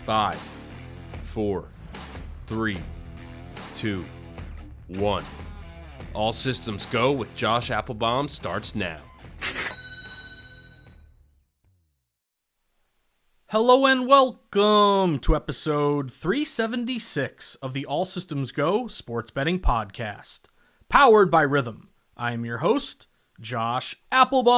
5, 4, 3, 2, 1. All systems go with Josh Appelbaum starts now. Hello and welcome to episode 376 of the All Systems Go Sports Betting Podcast, powered by Rhythm. I am your host, Josh Appelbaum.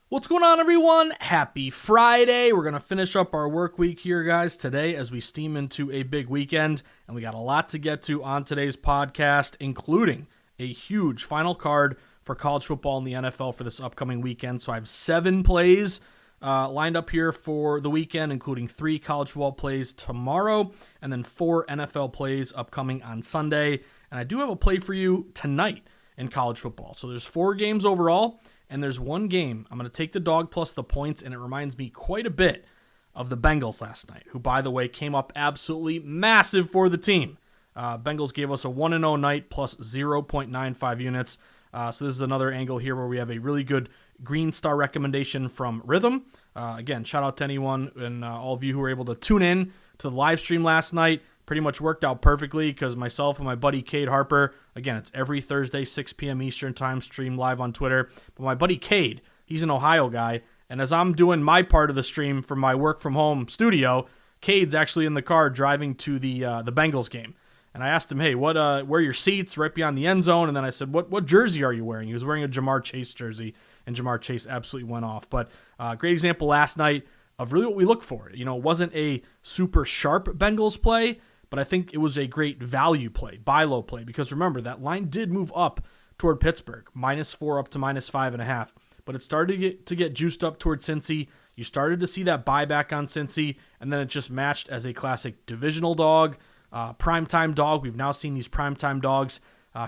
What's going on, everyone? Happy Friday. We're going to finish up our work week here, guys, today as we steam into a big weekend, and we got a lot to get to on today's podcast, including a huge final card for college football and the NFL for this upcoming weekend. So I have 7 plays lined up here for the weekend, including 3 college football plays tomorrow, and then 4 NFL plays upcoming on Sunday. And I do have a play for you tonight in college football. So there's 4 games overall, and there's 1 game. I'm going to take the dog plus the points, and it reminds me quite a bit of the Bengals last night, who, by the way, came up absolutely massive for the team. Bengals gave us a 1-0 night plus 0.95 units. So this is another angle here where we have a really good Green Star recommendation from Rhythm. Again, shout out to anyone and all of you who were able to tune in to the live stream last night. Pretty much worked out perfectly because myself and my buddy Cade Harper, again, it's every Thursday, 6 p.m. Eastern time, stream live on Twitter. But my buddy Cade, he's an Ohio guy, and as I'm doing my part of the stream from my work from home studio, Cade's actually in the car driving to the Bengals game. And I asked him, hey, where are your seats right beyond the end zone? And then I said, what jersey are you wearing? He was wearing a Jamar Chase jersey, and Jamar Chase absolutely went off. But great example last night of really what we look for. You know, it wasn't a super sharp Bengals play, but I think it was a great value play, buy low play, because remember, that line did move up toward Pittsburgh, -4 up to -5.5. But it started to get juiced up toward Cincy. You started to see that buyback on Cincy, and then it just matched as a classic divisional dog. Primetime dog. We've now seen these primetime dogs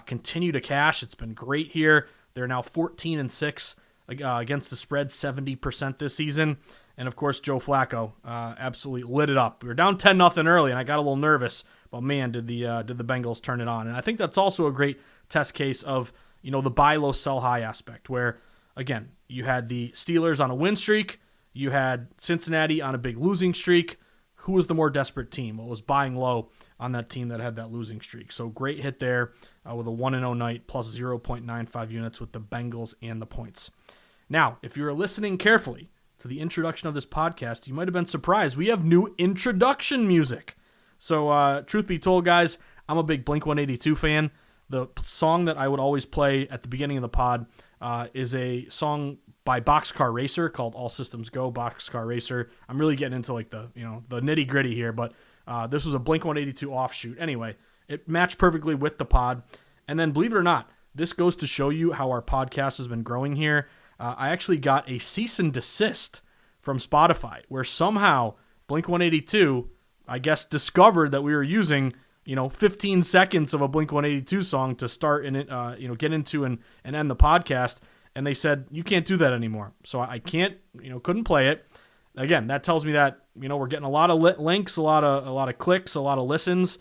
continue to cash. It's been great here. They're now 14-6 against the spread, 70% this season. And of course, Joe Flacco absolutely lit it up. We were down 10-0 early, and I got a little nervous. But man, did the Bengals turn it on? And I think that's also a great test case of the buy low, sell high aspect, where again you had the Steelers on a win streak, you had Cincinnati on a big losing streak. Who was the more desperate team? Well, it was buying low on that team that had that losing streak. So great hit there with a 1-0 night plus 0.95 units with the Bengals and the points. Now, if you were listening carefully to the introduction of this podcast, you might have been surprised. We have new introduction music. So truth be told, guys, I'm a big Blink-182 fan. The song that I would always play at the beginning of the pod is a song by Boxcar Racer called All Systems Go, Boxcar Racer. I'm really getting into like the nitty gritty here, but this was a Blink-182 offshoot. Anyway, it matched perfectly with the pod. And then believe it or not, this goes to show you how our podcast has been growing here. I actually got a cease and desist from Spotify where somehow Blink-182, I guess, discovered that we were using 15 seconds of a Blink-182 song to start and get into and end the podcast. And they said, you can't do that anymore. So I can't, couldn't play it. Again, that tells me that, we're getting a lot of links, a lot of clicks, a lot of listens.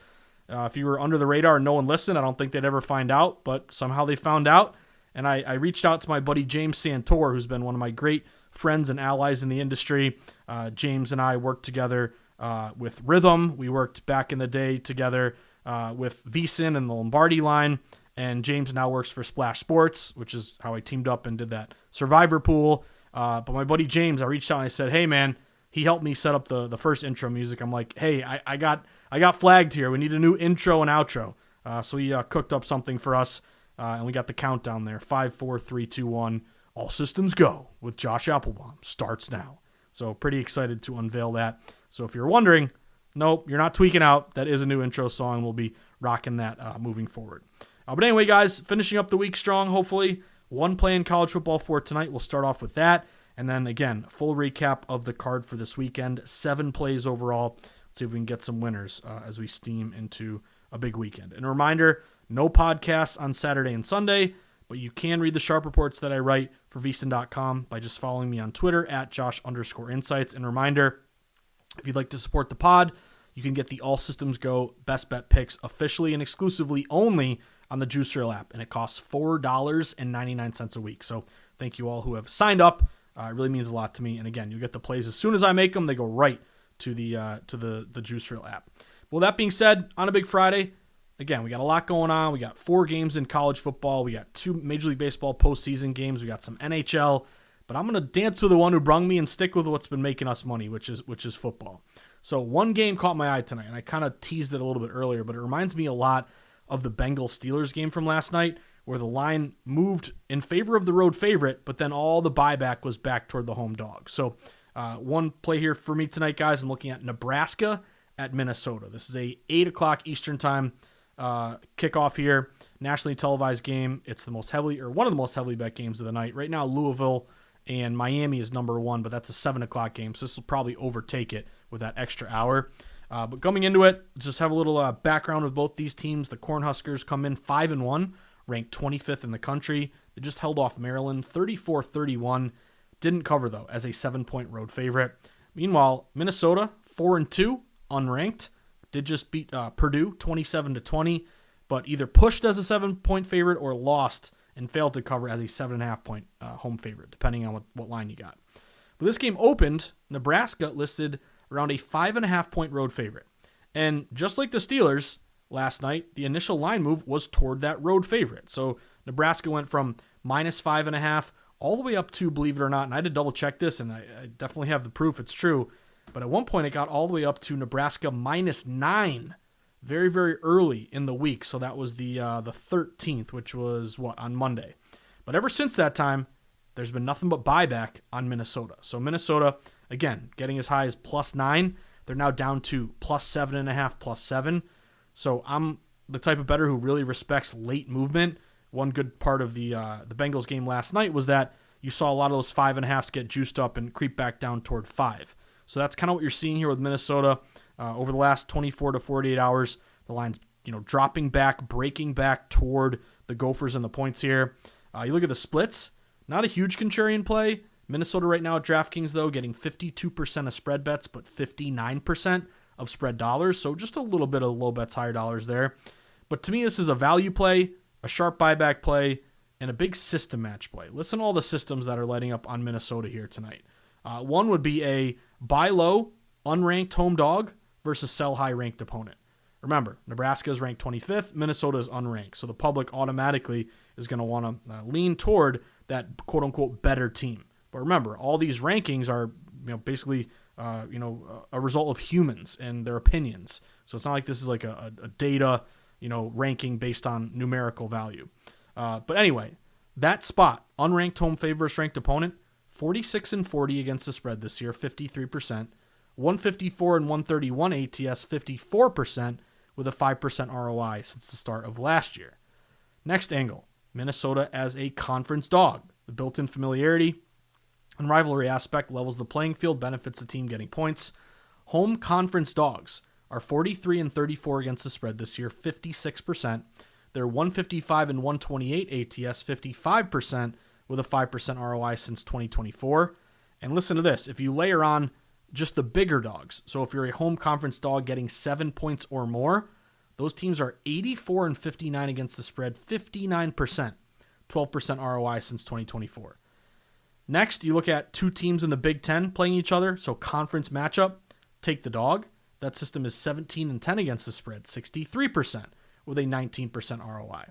If you were under the radar and no one listened, I don't think they'd ever find out, but somehow they found out. And I reached out to my buddy James Santor, who's been one of my great friends and allies in the industry. James and I worked together with Rhythm. We worked back in the day together with VSiN and the Lombardi line. And James now works for Splash Sports, which is how I teamed up and did that Survivor pool. But my buddy James, I reached out and I said, hey, man, he helped me set up the first intro music. I'm like, hey, I got flagged here. We need a new intro and outro. So he cooked up something for us, and we got the countdown there. 5, 4, 3, 2, 1. All systems go with Josh Appelbaum starts now. So pretty excited to unveil that. So if you're wondering, nope, you're not tweaking out. That is a new intro song. We'll be rocking that moving forward. But anyway, guys, finishing up the week strong, hopefully. 1 play in college football for tonight. We'll start off with that. And then, again, full recap of the card for this weekend. 7 plays overall. Let's see if we can get some winners as we steam into a big weekend. And a reminder, no podcasts on Saturday and Sunday, but you can read the sharp reports that I write for VSiN.com by just following me on Twitter at Josh_insights. And a reminder, if you'd like to support the pod, you can get the All Systems Go Best Bet Picks officially and exclusively only on the Juice Reel app, and it costs $4.99 a week. So thank you all who have signed up It really means a lot to me. And again, you'll get the plays as soon as I make them. They go right to the Juice Reel app. Well, that being said, on a big Friday, again, we got a lot going on. We got 4 games in college football. We got 2 Major League Baseball postseason games. We got some NHL. But I'm going to dance with the one who brung me and stick with what's been making us money, which is football. So one game caught my eye tonight, and I kind of teased it a little bit earlier, but it reminds me a lot of the Bengals-Steelers game from last night, where the line moved in favor of the road favorite, but then all the buyback was back toward the home dog. So one play here for me tonight, guys. I'm looking at Nebraska at Minnesota. This is a 8 o'clock Eastern time kickoff here, nationally televised game. It's one of the most heavily bet games of the night. Right now, Louisville and Miami is number 1, but that's a 7 o'clock game, so this will probably overtake it with that extra hour. But coming into it, just have a little background with both these teams. The Cornhuskers come in 5-1, ranked 25th in the country. They just held off Maryland 34-31. Didn't cover, though, as a 7-point road favorite. Meanwhile, Minnesota, 4-2, unranked. Did just beat Purdue 27-20, but either pushed as a 7-point favorite or lost and failed to cover as a 7.5-point home favorite, depending on what line you got. But this game opened, Nebraska listed around a 5.5-point road favorite. And just like the Steelers last night, the initial line move was toward that road favorite. So Nebraska went from minus 5.5 all the way up to, believe it or not, and I had to double check this, and I definitely have the proof it's true, but at one point it got all the way up to Nebraska minus 9 very, very early in the week. So that was the 13th, which was, on Monday. But ever since that time, there's been nothing but buyback on Minnesota. So Minnesota, again, getting as high as plus 9. They're now down to plus 7.5, plus 7. So I'm the type of bettor who really respects late movement. One good part of the Bengals game last night was that you saw a lot of those 5.5s get juiced up and creep back down toward 5. So that's kind of what you're seeing here with Minnesota. Over the last 24 to 48 hours, the line's dropping back, breaking back toward the Gophers and the points here. You look at the splits, not a huge contrarian play. Minnesota right now at DraftKings, though, getting 52% of spread bets, but 59% of spread dollars. So just a little bit of low bets, higher dollars there. But to me, this is a value play, a sharp buyback play, and a big system match play. Listen to all the systems that are lighting up on Minnesota here tonight. One would be a buy low, unranked home dog versus sell high ranked opponent. Remember, Nebraska is ranked 25th, Minnesota is unranked. So the public automatically is going to want to lean toward that quote unquote better team. But remember, all these rankings are basically a result of humans and their opinions. So it's not like this is like a data ranking based on numerical value. But anyway, that spot, unranked home favorite versus ranked opponent, 46-40 against the spread this year, 53%. 154 and 131 ATS, 54% with a 5% ROI since the start of last year. Next angle, Minnesota as a conference dog. The built-in familiarity and rivalry aspect levels the playing field, benefits the team getting points. Home conference dogs are 43 and 34 against the spread this year, 56%. They're 155 and 128 ATS, 55% with a 5% ROI since 2024. And listen to this, if you layer on just the bigger dogs, so if you're a home conference dog getting 7 points or more, those teams are 84 and 59 against the spread, 59%, 12% ROI since 2024. Next, you look at 2 teams in the Big Ten playing each other, so conference matchup, take the dog. That system is 17 and 10 against the spread, 63% with a 19% ROI.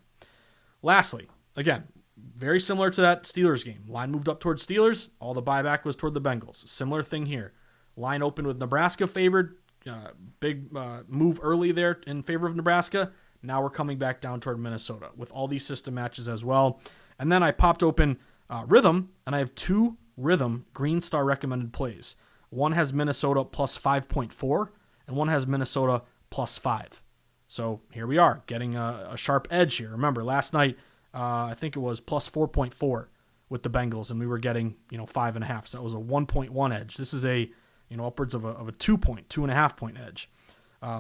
Lastly, again, very similar to that Steelers game. Line moved up towards Steelers, all the buyback was toward the Bengals. Similar thing here. Line opened with Nebraska favored. Big move early there in favor of Nebraska. Now we're coming back down toward Minnesota with all these system matches as well. And then I popped open Rhythm, and I have 2 Rhythm Green Star recommended plays. One has Minnesota plus 5.4, and one has Minnesota plus 5. So here we are, getting a sharp edge here. Remember, last night, I think it was plus 4.4 with the Bengals, and we were getting 5.5. So that was a 1.1 edge. This is a upwards of a 2.5 point edge.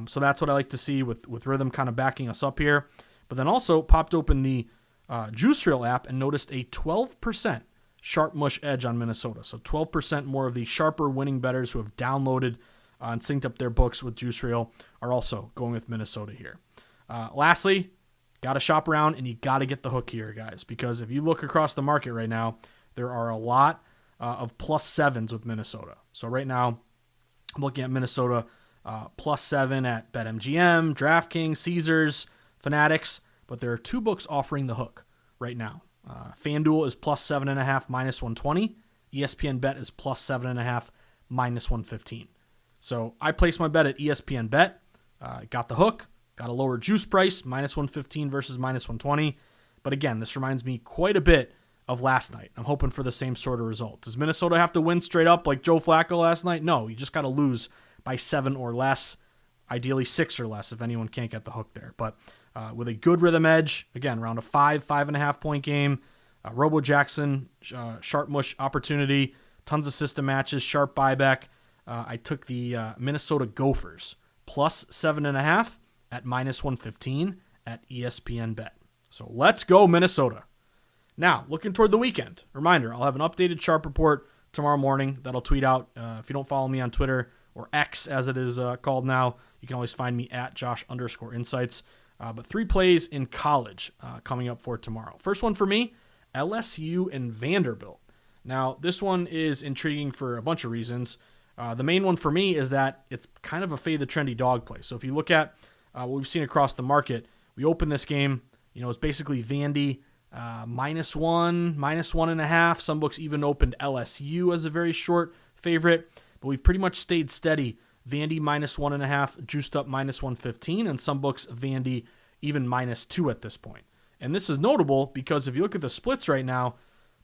So that's what I like to see with Rhythm kind of backing us up here. But then also popped open the Juice Reel app and noticed a 12% sharp mush edge on Minnesota. So 12% more of the sharper winning bettors who have downloaded and synced up their books with Juice Reel are also going with Minnesota here. Lastly, got to shop around and you got to get the hook here, guys, because if you look across the market right now, there are a lot of +7s with Minnesota. So right now, I'm looking at Minnesota +7 at BetMGM, DraftKings, Caesars, Fanatics, but there are 2 books offering the hook right now. FanDuel is +7.5 -120. ESPN Bet is +7.5 -115. So I placed my bet at ESPN Bet, got the hook, got a lower juice price, -115 versus -120. But again, this reminds me quite a bit of last night. I'm hoping for the same sort of result. Does Minnesota have to win straight up like Joe Flacco last night? No, you just got to lose by 7 or less, ideally 6 or less if anyone can't get the hook there. But with a good rhythm edge, again, around a 5.5 point game, Robo Jackson, sharp mush opportunity, tons of system matches, sharp buyback. I took the Minnesota Gophers +7.5 at -115 at ESPN Bet. So let's go Minnesota. Now, looking toward the weekend. Reminder, I'll have an updated Sharp report tomorrow morning that'll tweet out. If you don't follow me on Twitter, or X as it is called now, you can always find me at Josh_Insights. But 3 plays in college coming up for tomorrow. First one for me, LSU and Vanderbilt. Now, this one is intriguing for a bunch of reasons. The main one for me is that it's kind of a fade the trendy dog play. So if you look at what we've seen across the market, we open this game, it's basically Vandy -1, -1.5. Some books even opened LSU as a very short favorite, but we've pretty much stayed steady. Vandy -1.5, juiced up -115, and some books Vandy even -2 at this point. And this is notable because if you look at the splits right now,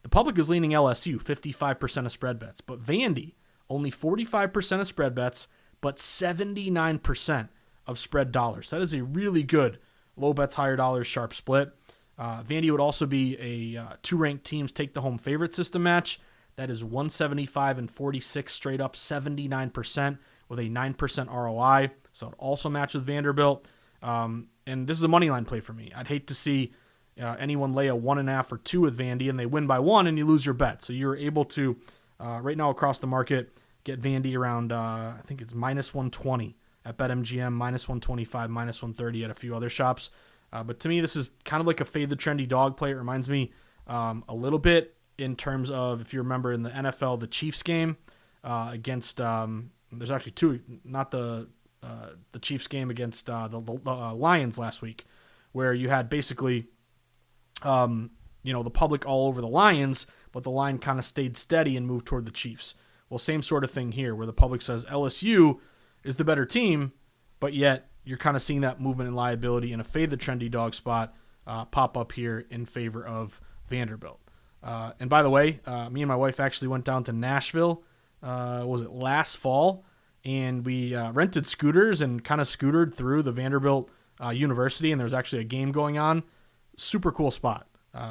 the public is leaning LSU, 55% of spread bets, but Vandy, only 45% of spread bets, but 79% of spread dollars. That is a really good low bets, higher dollars, sharp split. Vandy would also be a 2 ranked teams take the home favorite system match. That is 175 and 46 straight up, 79% with a 9% ROI. So it also matches with Vanderbilt. And this is a money line play for me. I'd hate to see anyone lay a 1.5 or 2 with Vandy and they win by 1 and you lose your bet. So you're able to, right now across the market, get Vandy around, I think it's -120 at BetMGM, -125, -130 at a few other shops. But to me, this is kind of like a fade the trendy dog play. It reminds me a little bit in terms of, if you remember in the NFL, the Chiefs game against, there's actually 2, not the Chiefs game against the Lions last week, where you had basically, the public all over the Lions, but the line kind of stayed steady and moved toward the Chiefs. Well, same sort of thing here, where the public says LSU is the better team, but yet you're kind of seeing that movement in liability and a fade the trendy dog spot pop up here in favor of Vanderbilt. And by the way, me and my wife actually went down to Nashville, was it last fall, and we rented scooters and kind of scootered through the Vanderbilt University, and there was actually a game going on. Super cool spot.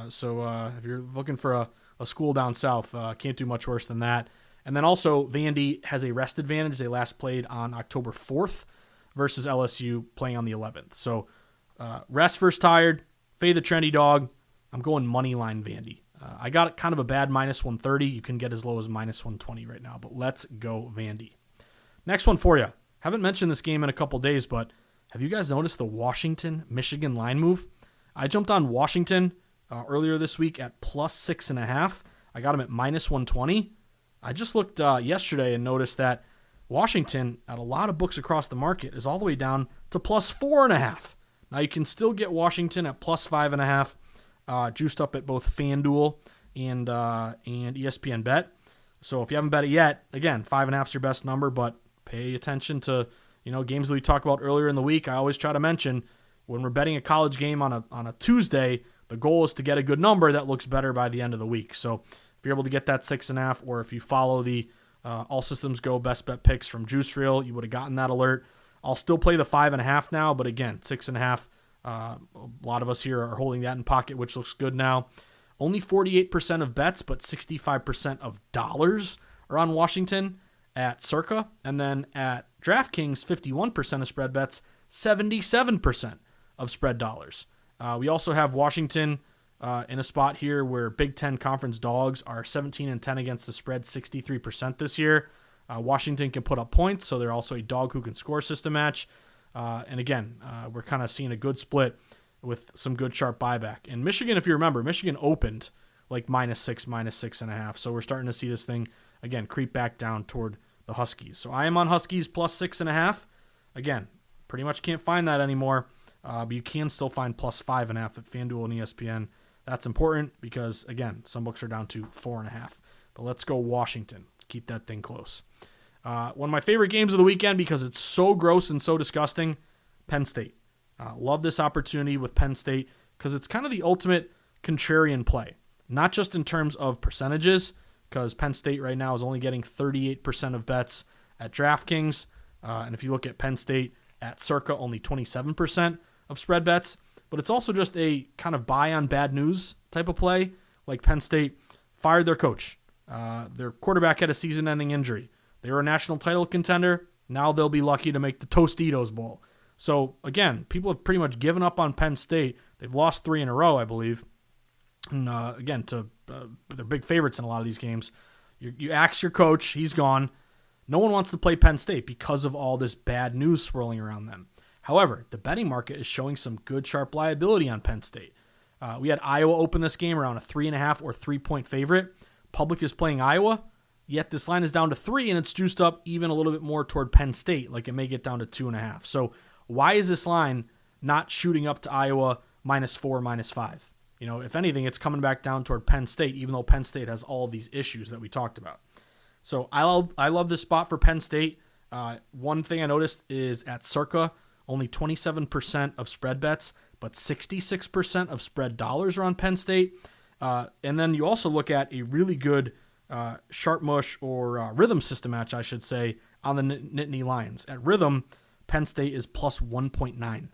So if you're looking for a school down south, can't do much worse than that. And then also Vandy has a rest advantage. They last played on October 4th versus LSU playing on the 11th. So rest versus tired, fade the trendy dog. I'm going money line Vandy. I got kind of a bad -130. You can get as low as -120 right now, but let's go Vandy. Next one for you. Haven't mentioned this game in a couple days, but have you guys noticed the Washington-Michigan line move? I jumped on Washington earlier this week at +6.5. I got them at -120. I just looked yesterday and noticed that Washington, at a lot of books across the market, is all the way down to +4.5. Now you can still get Washington at +5.5, juiced up at both FanDuel and ESPN Bet. So if you haven't bet it yet, again, 5.5 is your best number, but pay attention to games that we talked about earlier in the week. I always try to mention when we're betting a college game on a Tuesday, the goal is to get a good number that looks better by the end of the week. So if you're able to get that 6.5, or if you follow the All Systems Go best bet picks from Juice Reel, you would have gotten that alert. I'll still play the 5.5 now, but again, 6.5. A lot of us here are holding that in pocket, which looks good now. Only 48% of bets, but 65% of dollars are on Washington at Circa. And then at DraftKings, 51% of spread bets, 77% of spread dollars. We also have Washington in a spot here where Big Ten conference dogs are 17-10 against the spread, 63% this year. Washington can put up points, so they're also a dog who can score system match. And again, we're kind of seeing a good split with some good sharp buyback. And Michigan, if you remember, Michigan opened like -6, -6.5. So we're starting to see this thing, again, creep back down toward the Huskies. So I am on Huskies +6.5. Again, pretty much can't find that anymore, but you can still find +5.5 at FanDuel and ESPN. That's important because, again, some books are down to 4.5. But let's go Washington. Let's keep that thing close. One of my favorite games of the weekend because it's so gross and so disgusting, Penn State. Love this opportunity with Penn State because it's kind of the ultimate contrarian play. Not just in terms of percentages, because Penn State right now is only getting 38% of bets at DraftKings. And if you look at Penn State at circa only 27% of spread bets, but it's also just a kind of buy on bad news type of play. Like Penn State fired their coach. Their quarterback had a season-ending injury. They were a national title contender. Now they'll be lucky to make the Tostitos Bowl. So, again, people have pretty much given up on Penn State. They've lost 3 in a row, I believe. And, again, they're big favorites in a lot of these games. You ask your coach. He's gone. No one wants to play Penn State because of all this bad news swirling around them. However, the betting market is showing some good, sharp liability on Penn State. We had Iowa open this game around a 3.5 or 3-point favorite. Public is playing Iowa, yet this line is down to 3, and it's juiced up even a little bit more toward Penn State, like it may get down to 2.5. So why is this line not shooting up to Iowa -4, -5? You know, if anything, it's coming back down toward Penn State, even though Penn State has all of these issues that we talked about. So I love this spot for Penn State. One thing I noticed is at circa, only 27% of spread bets, but 66% of spread dollars are on Penn State. And then you also look at a really good sharp mush or rhythm system match, I should say, on the Nittany Lions. At rhythm, Penn State is +1.9.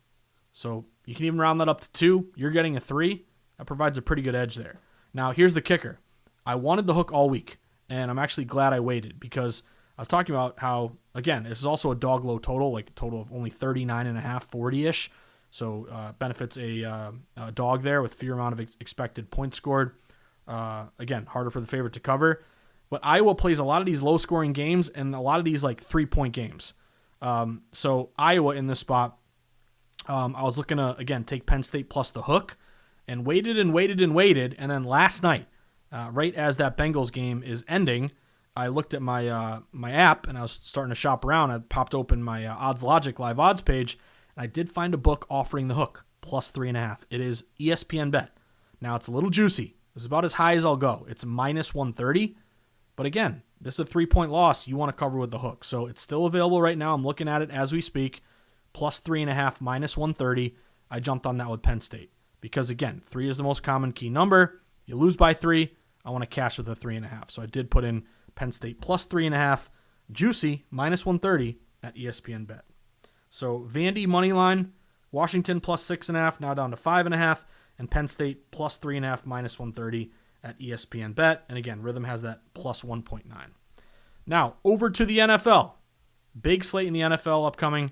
So you can even round that up to 2. You're getting a 3. That provides a pretty good edge there. Now, here's the kicker. I wanted the hook all week, and I'm actually glad I waited because I was talking about how, again, this is also a dog low total, like a total of only 39.5, 40-ish. So benefits a dog there with fewer amount of expected points scored. Again, harder for the favorite to cover. But Iowa plays a lot of these low-scoring games and a lot of these like 3-point games. So Iowa in this spot, I was looking to, again, take Penn State plus the hook and waited. And then last night, right as that Bengals game is ending, I looked at my my app and I was starting to shop around. I popped open my Odds Logic live odds page, and I did find a book offering the hook +3.5. It is ESPN Bet. Now it's a little juicy. It's about as high as I'll go. It's -130, but again, this is a 3-point loss you want to cover with the hook. So it's still available right now. I'm looking at it as we speak. +3.5, -130. I jumped on that with Penn State because again, 3 is the most common key number. You lose by 3. I want to cash with a 3.5. So I did put in Penn State +3.5, juicy -130 at ESPN Bet. So Vandy money line, Washington +6.5, now down to 5.5, and Penn State +3.5 -130 at ESPN Bet. And again, Rhythm has that +1.9. Now over to the NFL. Big slate in the NFL upcoming.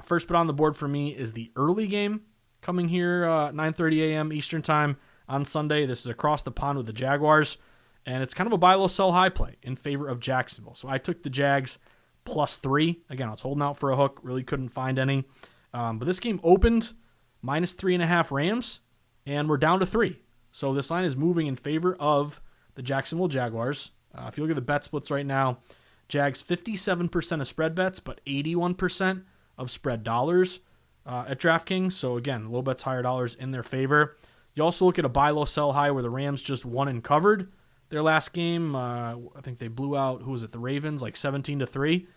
First bet on the board for me is the early game coming here 9:30 a.m. Eastern time on Sunday. This is across the pond with the Jaguars. And it's kind of a buy low, sell high play in favor of Jacksonville. So I took the Jags +3. Again, I was holding out for a hook. Really couldn't find any. But this game opened -3.5 Rams, and we're down to 3. So this line is moving in favor of the Jacksonville Jaguars. If you look at the bet splits right now, Jags 57% of spread bets, but 81% of spread dollars at DraftKings. So again, low bets, higher dollars in their favor. You also look at a buy low, sell high where the Rams just won and covered their last game. I think they blew out, who was it, the Ravens, like 17-3.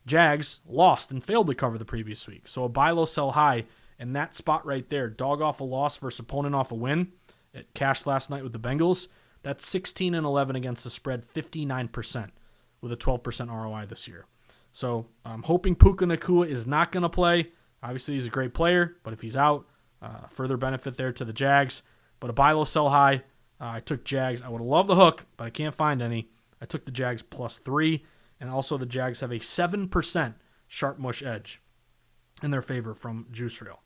Jags lost and failed to cover the previous week. So a buy low, sell high, and that spot right there, dog off a loss versus opponent off a win. It cashed last night with the Bengals. That's 16-11 against the spread, 59% with a 12% ROI this year. So I'm hoping Puka Nacua is not going to play. Obviously, he's a great player, but if he's out, further benefit there to the Jags. But a buy low, sell high. I took Jags. I would have loved the hook, but I can't find any. I took the Jags +3, and also the Jags have a 7% sharp mush edge in their favor from Juice Reel.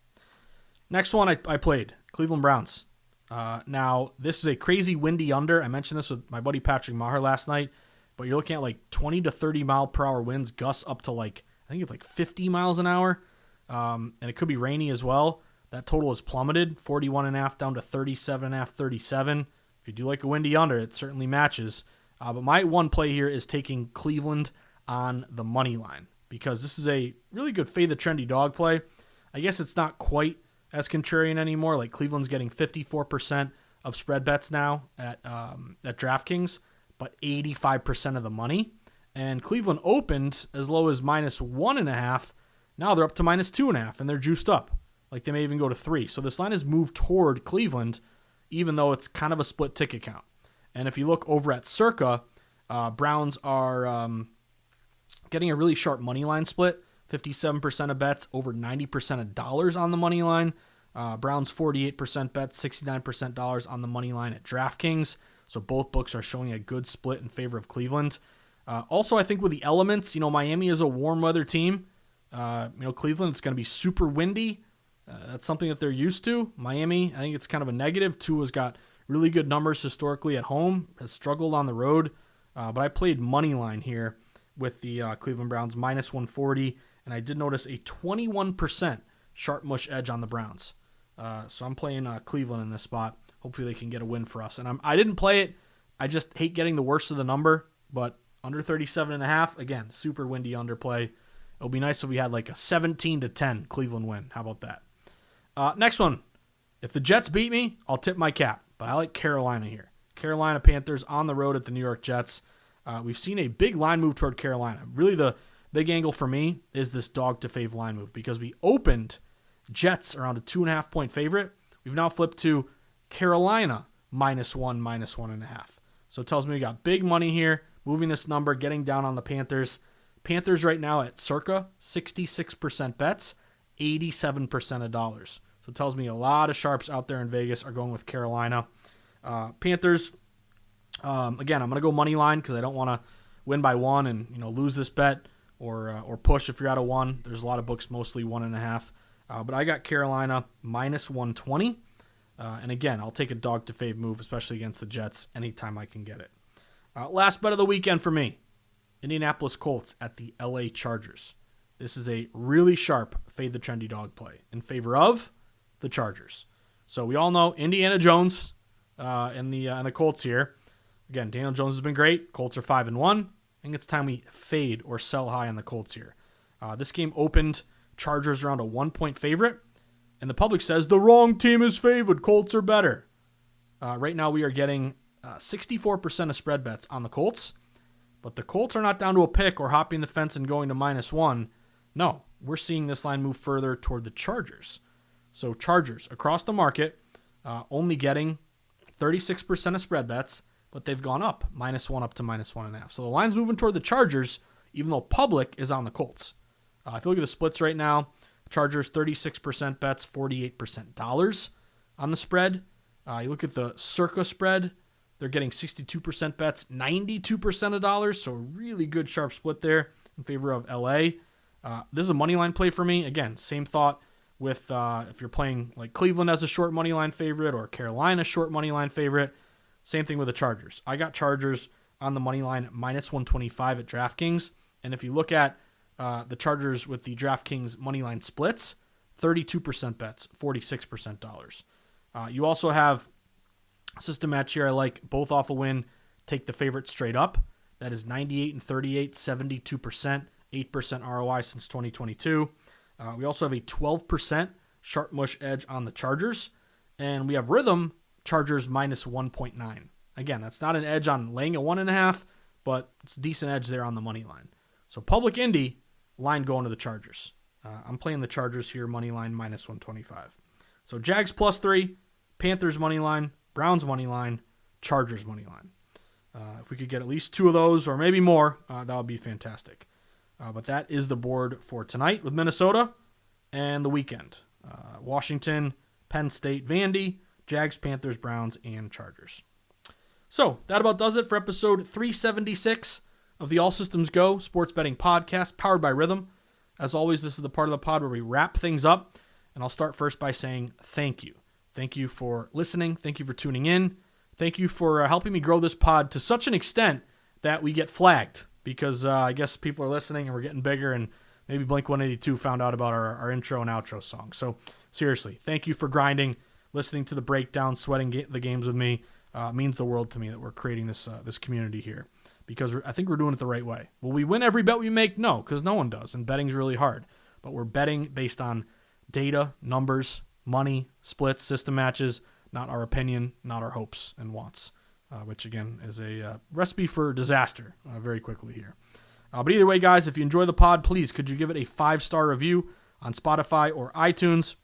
Next one I played, Cleveland Browns. Now, this is a crazy windy under. I mentioned this with my buddy Patrick Maher last night, but you're looking at like 20 to 30 mile per hour winds, gusts up to like, I think it's like 50 miles an hour, and it could be rainy as well. That total is plummeted, 41.5 down to 37.5, 37. If you do like a windy under, it certainly matches. But my one play here is taking Cleveland on the money line because this is a really good fade the trendy dog play. I guess it's not quite as contrarian anymore. Like Cleveland's getting 54% of spread bets now at DraftKings, but 85% of the money. And Cleveland opened as low as -1.5. Now they're up to -2.5, and they're juiced up. Like they may even go to 3. So this line has moved toward Cleveland, even though it's kind of a split ticket count. And if you look over at Circa, Browns are getting a really sharp money line split. 57% of bets, over 90% of dollars on the money line. Browns 48% bets, 69% dollars on the money line at DraftKings. So both books are showing a good split in favor of Cleveland. Also, I think with the elements, Miami is a warm weather team. Cleveland, it's going to be super windy. That's something that they're used to. Miami, I think it's kind of a negative. Tua's got really good numbers historically at home, has struggled on the road. But I played money line here with the Cleveland Browns -140, and I did notice a 21% sharp mush edge on the Browns. So I'm playing Cleveland in this spot. Hopefully they can get a win for us. And I didn't play it. I just hate getting the worst of the number, but under 37.5, again, super windy underplay. It'll be nice if we had like a 17-10 Cleveland win. How about that? Next one. If the Jets beat me, I'll tip my cap, but I like Carolina here. Carolina Panthers on the road at the New York Jets. We've seen a big line move toward Carolina. Really the big angle for me is this dog to fave line move because we opened Jets around a 2.5 point favorite. We've now flipped to Carolina -1, -1.5. So it tells me we got big money here, moving this number, getting down on the Panthers. Panthers right now at circa 66% bets, 87% of dollars. So it tells me a lot of sharps out there in Vegas are going with Carolina. Panthers, again, I'm going to go money line because I don't want to win by 1 and lose this bet or push if you're out of 1. There's a lot of books, mostly 1.5. But I got Carolina -120. And again, I'll take a dog to fave move, especially against the Jets, anytime I can get it. Last bet of the weekend for me, Indianapolis Colts at the LA Chargers. This is a really sharp fade the trendy dog play in favor of the Chargers. So we all know Indiana Jones and the Colts here. Again, Daniel Jones has been great. Colts are 5-1. I think it's time we fade or sell high on the Colts here. This game opened Chargers around a 1-point favorite, and the public says the wrong team is favored. Colts are better. Right now we are getting 64% of spread bets on the Colts, but the Colts are not down to a pick or hopping the fence and going to -1. No, we're seeing this line move further toward the Chargers. So Chargers across the market only getting 36% of spread bets, but they've gone up -1 up to -1.5. So the line's moving toward the Chargers, even though public is on the Colts. If you look at the splits right now, Chargers 36% bets, 48% dollars on the spread. You look at the Circa spread, they're getting 62% bets, 92% of dollars. So a really good sharp split there in favor of LA. This is a money line play for me. Again, same thought with if you're playing like Cleveland as a short money line favorite or Carolina short money line favorite. Same thing with the Chargers. I got Chargers on the money line -125 at DraftKings. And if you look at the Chargers with the DraftKings money line splits, 32% bets, 46% dollars. You also have a system match here I like, both off a win, take the favorite straight up. That is 98 and 38, 72%, 8% ROI since 2022. We also have a 12% sharp mush edge on the Chargers. And we have rhythm, Chargers -1.9. Again, that's not an edge on laying a 1.5, but it's a decent edge there on the money line. So public Indy, line going to the Chargers. I'm playing the Chargers here, money line -125. So Jags +3, Panthers money line, Browns money line, Chargers money line. If we could get at least 2 of those or maybe more, that would be fantastic. But that is the board for tonight with Minnesota and the weekend. Washington, Penn State, Vandy, Jags, Panthers, Browns, and Chargers. So that about does it for episode 376 of the All Systems Go Sports Betting Podcast, powered by Rhythm. As always, this is the part of the pod where we wrap things up, and I'll start first by saying thank you. Thank you for listening. Thank you for tuning in. Thank you for helping me grow this pod to such an extent that we get flagged, because I guess people are listening and we're getting bigger, and maybe Blink-182 found out about our intro and outro song. So seriously, thank you for grinding, listening to the breakdown, sweating the games with me. means the world to me that we're creating this community here, because I think we're doing it the right way. Will we win every bet we make? No, because no one does, and betting's really hard. But we're betting based on data, numbers, money, splits, system matches, not our opinion, not our hopes and wants, which again is a recipe for disaster very quickly here. But either way, guys, if you enjoy the pod, please could you give it a 5-star review on Spotify or iTunes?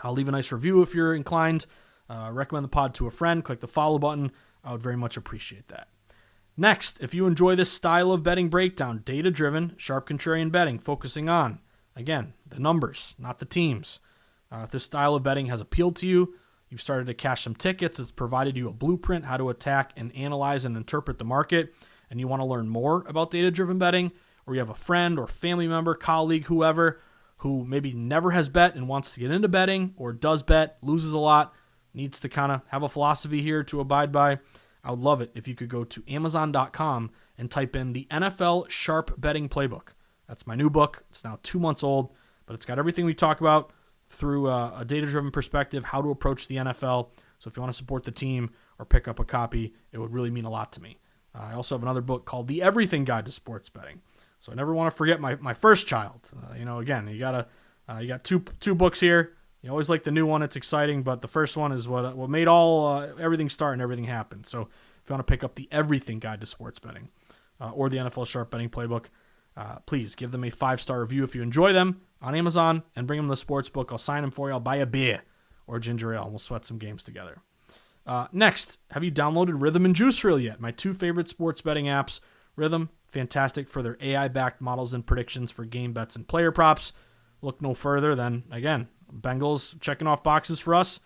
I'll leave a nice review if you're inclined. Recommend the pod to a friend. Click the follow button. I would very much appreciate that. Next, if you enjoy this style of betting breakdown, data-driven, sharp contrarian betting, focusing on, again, the numbers, not the teams. If this style of betting has appealed to you, you've started to cash some tickets, it's provided you a blueprint how to attack and analyze and interpret the market, and you want to learn more about data-driven betting, or you have a friend or family member, colleague, whoever, who maybe never has bet and wants to get into betting, or does bet, loses a lot, needs to kind of have a philosophy here to abide by, I would love it if you could go to Amazon.com and type in the NFL Sharp Betting Playbook. That's my new book. It's now 2 months old, but it's got everything we talk about through a data-driven perspective, how to approach the NFL. So if you want to support the team or pick up a copy, it would really mean a lot to me. I also have another book called The Everything Guide to Sports Betting. So I never want to forget my first child. Again, you got two books here. You always like the new one. It's exciting, but the first one is what made everything start and everything happen. So if you want to pick up The Everything Guide to Sports Betting or the NFL Sharp Betting Playbook, please give them a 5-star review if you enjoy them on Amazon, and bring them to the sports book. I'll sign them for you. I'll buy a beer or ginger ale, and we'll sweat some games together. Next, have you downloaded Rhythm and Juice Reel yet? My 2 favorite sports betting apps. Rhythm, fantastic for their AI-backed models and predictions for game bets and player props. Look no further than, again, Bengals checking off boxes for us.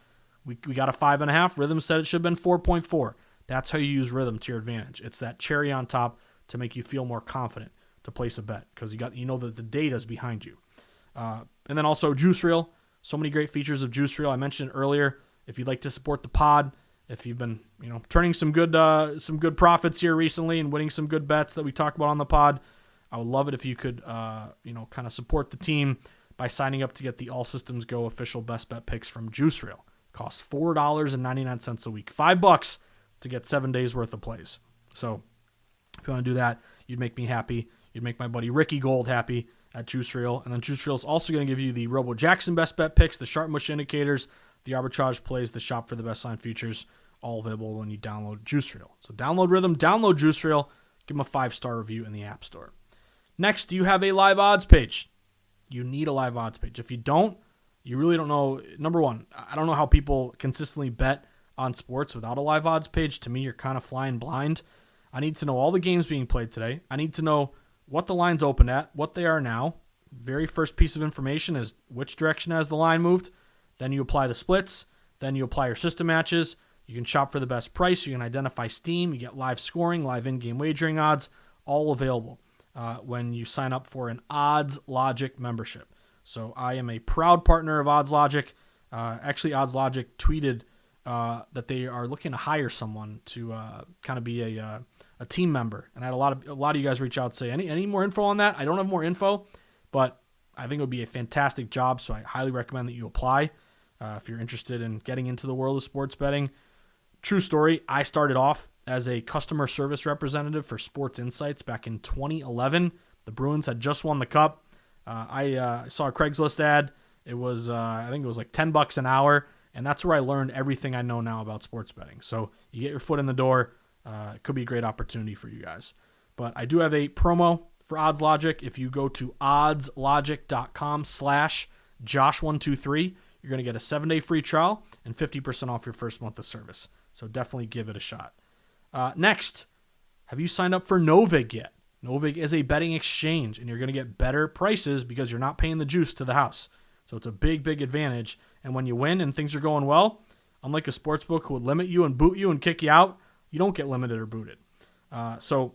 We got a 5.5. Rhythm said it should have been 4.4. That's how you use Rhythm to your advantage. It's that cherry on top to make you feel more confident to place a bet, because you know that the data is behind you. And then also Juice Reel. So many great features of Juice Reel. I mentioned earlier, if you'd like to support the pod, if you've been turning some good profits here recently and winning some good bets that we talk about on the pod, I would love it if you could kind of support the team by signing up to get the All Systems Go official best bet picks from Juice Reel. Costs $4.99 a week, $5 to get 7 days worth of plays. So if you want to do that, you'd make me happy. You'd make my buddy Ricky Gold happy at Juice Reel. And then Juice Reel is also going to give you the Robo Jackson best bet picks, the Sharp Mush indicators, the arbitrage plays, the shop for the best line futures, all available when you download Juice Reel. So download Rhythm, download Juice Reel, give them a 5-star review in the App Store. Next, do you have a live odds page? You need a live odds page. If you don't, you really don't know. Number one, I don't know how people consistently bet on sports without a live odds page. To me, you're kind of flying blind. I need to know all the games being played today. I need to know what the line's opened at, what they are now. Very first piece of information is which direction has the line moved. Then you apply the splits. Then you apply your system matches. You can shop for the best price. You can identify Steam. You get live scoring, live in-game wagering odds, all available when you sign up for an Odds Logic membership. So I am a proud partner of Odds Logic. Actually, Odds Logic tweeted that they are looking to hire someone to kind of be a team member. And I had a lot of you guys reach out and say, any more info on that? I don't have more info, but I think it would be a fantastic job. So I highly recommend that you apply if you're interested in getting into the world of sports betting. True story. I started off as a customer service representative for Sports Insights back in 2011. The Bruins had just won the Cup. I saw a Craigslist ad. It was, I think it was like $10 an hour. And that's where I learned everything I know now about sports betting. So you get your foot in the door. It could be a great opportunity for you guys. But I do have a promo for Odds Logic. If you go to oddslogic.com/Josh123, you're going to get a 7-day free trial and 50% off your first month of service. So definitely give it a shot. Next, have you signed up for Novig yet? Novig is a betting exchange, and you're going to get better prices because you're not paying the juice to the house. So it's a big, big advantage. And when you win and things are going well, unlike a sportsbook who would limit you and boot you and kick you out, you don't get limited or booted. So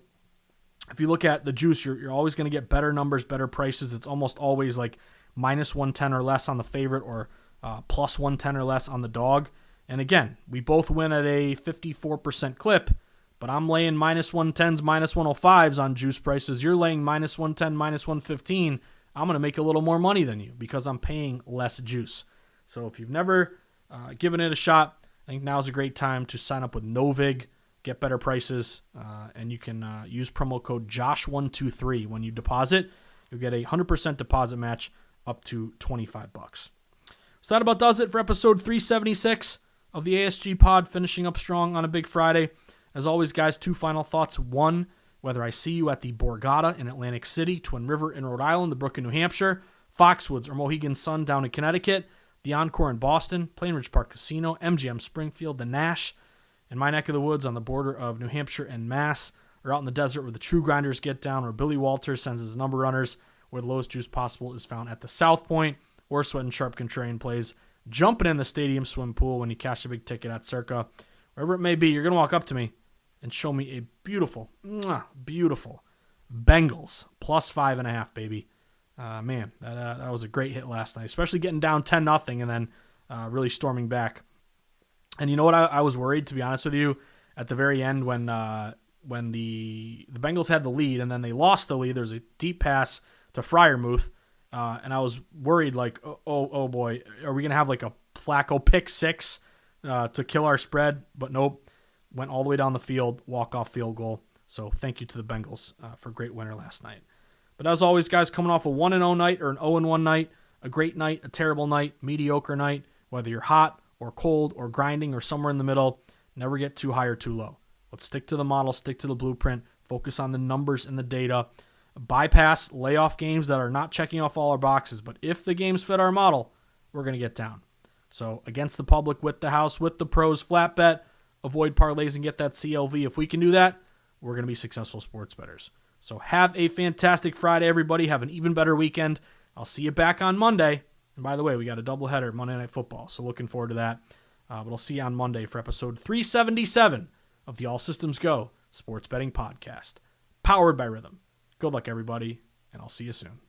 if you look at the juice, you're always going to get better numbers, better prices. It's almost always like minus 110 or less on the favorite, or plus 110 or less on the dog. And again, we both win at a 54% clip, but I'm laying minus 110s, minus 105s on juice prices. You're laying minus 110, minus 115. I'm going to make a little more money than you because I'm paying less juice. So if you've never given it a shot, I think now's a great time to sign up with Novig, get better prices, and you can use promo code JOSH123 when you deposit. You'll get a 100% deposit match up to $25. So that about does it for episode 376 of the ASG pod, finishing up strong on a big Friday. As always, guys, 2 final thoughts. 1, whether I see you at the Borgata in Atlantic City, Twin River in Rhode Island, the Brook in New Hampshire, Foxwoods or Mohegan Sun down in Connecticut, the Encore in Boston, Plainridge Park Casino, MGM Springfield, the Nash, in my neck of the woods on the border of New Hampshire and Mass, or out in the desert where the True Grinders get down, or Billy Walters sends his number runners, where the lowest juice possible is found at the South Point, or Sweat and Sharp Contrarian plays jumping in the stadium swim pool when you cash a big ticket at Circa. Wherever it may be, you're going to walk up to me and show me a beautiful, beautiful Bengals plus 5.5, baby. Man, that was a great hit last night, especially getting down 10-0 and then really storming back. And you know what? I was worried, to be honest with you, at the very end when the Bengals had the lead and then they lost the lead. There was a deep pass to Freiermuth, and I was worried, like, oh boy, are we going to have like a Flacco pick 6 to kill our spread? But nope, went all the way down the field, walk-off field goal. So thank you to the Bengals for a great winner last night. But as always, guys, coming off a 1-0 night or an 0-1 night, a great night, a terrible night, mediocre night, whether you're hot or cold or grinding or somewhere in the middle, never get too high or too low. Let's stick to the model, stick to the blueprint, focus on the numbers and the data, bypass layoff games that are not checking off all our boxes. But if the games fit our model, we're going to get down. So against the public, with the house, with the pros, flat bet, avoid parlays and get that CLV. If we can do that, we're going to be successful sports bettors. So have a fantastic Friday, everybody. Have an even better weekend. I'll see you back on Monday. And by the way, we got a doubleheader, Monday Night Football, so looking forward to that. But I'll see you on Monday for episode 377 of the All Systems Go Sports Betting Podcast, powered by Rhythm. Good luck, everybody, and I'll see you soon.